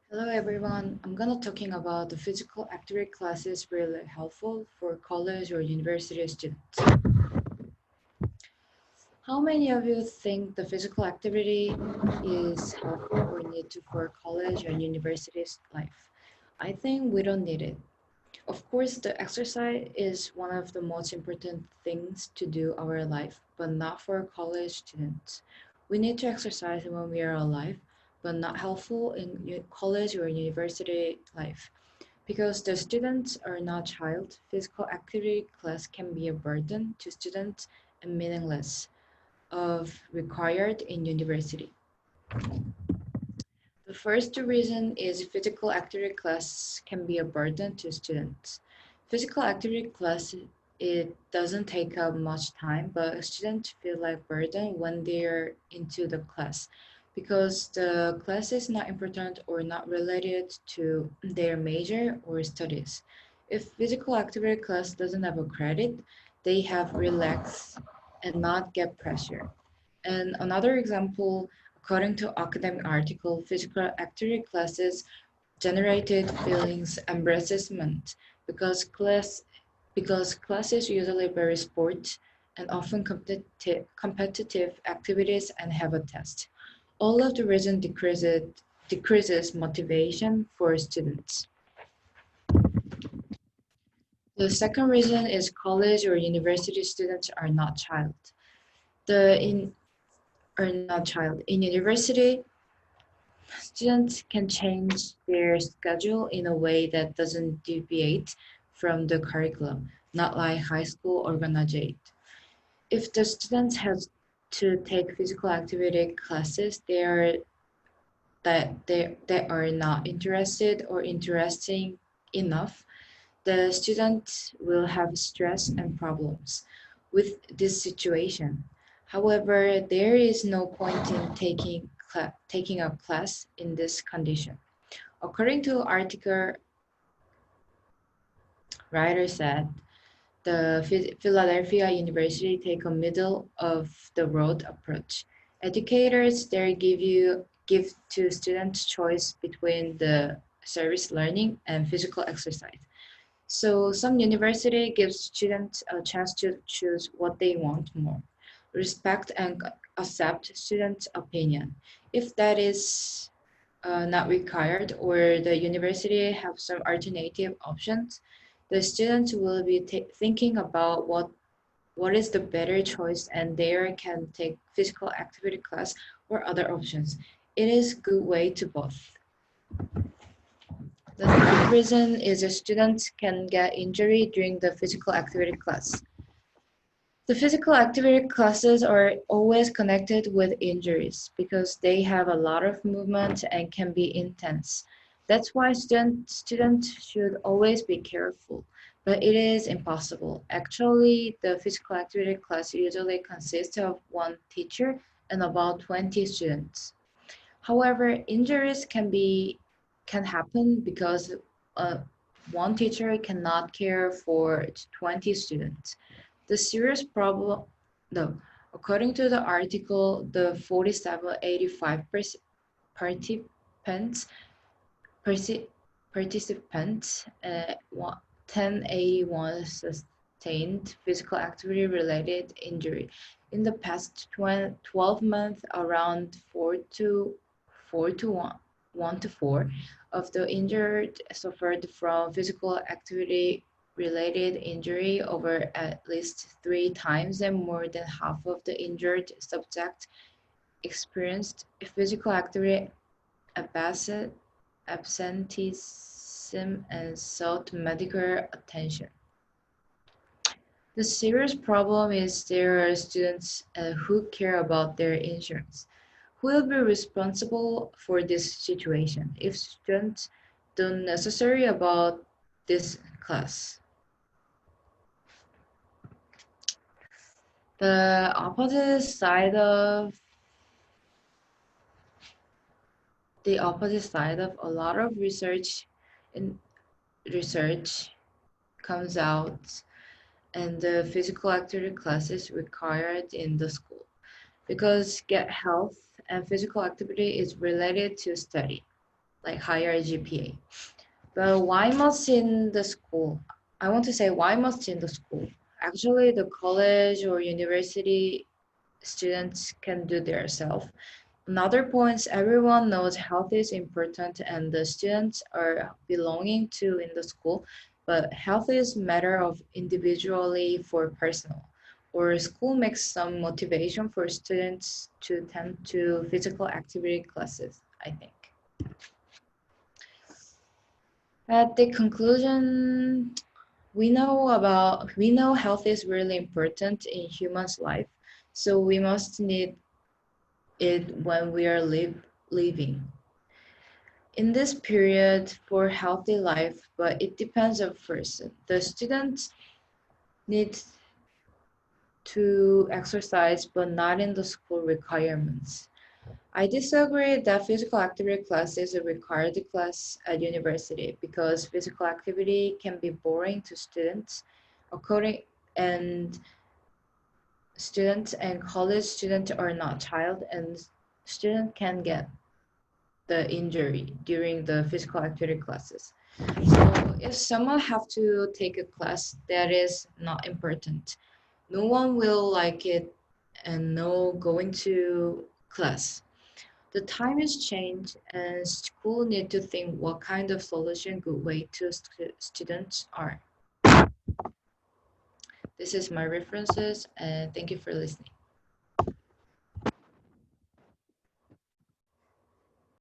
Hello everyone, I'm gonna talking about the physical activity classes really helpful for college or university students. How many of you think the physical activity is helpful or need to for college or university's life? I think we don't need it. Of course, the exercise is one of the most important things to do our life, but not for college students. We need to exercise when we are alive, but not helpful in college or university life. Because the students are not child, physical activity class can be a burden to students and meaningless of required in university. The first reason is physical activity class can be a burden to students. Physical activity class it doesn't take up much time, but students feel like burden when they're into the class because the class is not important or not related to their major or studies. If physical activity class doesn't have a credit, they have relax and not get pressure. And another example, according to academic article, physical activity classes generated feelings embarrassment because class is usually very sport and often competitive activities and have a test. All of the reason decreases motivation for students. The second reason is college or university students are not child. The in are not child. In university, students can change their schedule in a way that doesn't deviate from the curriculum, not like high school organization. If the students have to take physical activity classes, they are not interested or interesting enough, the student will have stress and problems with this situation. However, there is no point in taking a class in this condition. According to article, writer said the Philadelphia University take a middle of the road approach. Educators there give to students choice between the service learning and physical exercise. So some university gives students a chance to choose what they want more. Respect and accept students' opinion. If that is not required or the university have some alternative options, the students will be thinking about what is the better choice and there can take physical activity class or other options. It is good way to both. The third reason is that students can get injury during the physical activity class. The physical activity classes are always connected with injuries because they have a lot of movement and can be intense. That's why students should always be careful, but it is impossible. Actually, the physical activity class usually consists of one teacher and about 20 students. However, injuries can happen because uh, one teacher cannot care for 20 students. The serious problem, though, according to the article, the 4785 participants, particip- participants 1081 sustained physical activity related injury. In the past 12 months, around 4 to 1 to 4 of the injured suffered from physical activity related injury over at least 3 times, and more than half of the injured subjects experienced physical activity absenteeism and sought medical attention. The serious problem is there are students who care about their insurance. Who will be responsible for this situation if students don't necessary about this class? The opposite side of a lot of in research comes out and the physical activity classes required in the school because get health and physical activity is related to study. like higher GPA. But why must in the school? I want to say why must in the school? Actually, the college or university students can do themselves. Another point is everyone knows health is important and the students are belonging to in the school, but health is matter of individually for personal. Or school makes some motivation for students to attend to physical activity classes, I think. At the conclusion, we know health is really important in humans' life, so we must need it when we are living. In this period for healthy life, but it depends on person. The student needs to exercise, but not in the school requirements. I disagree that physical activity class is a required class at university because physical activity can be boring to students. According and students and college students are not child and student can get the injury during the physical activity classes. So if someone have to take a class that is not important, no one will like it and no going to class. The time is changed and school need to think what kind of solution good way to students are. This is my references and thank you for listening.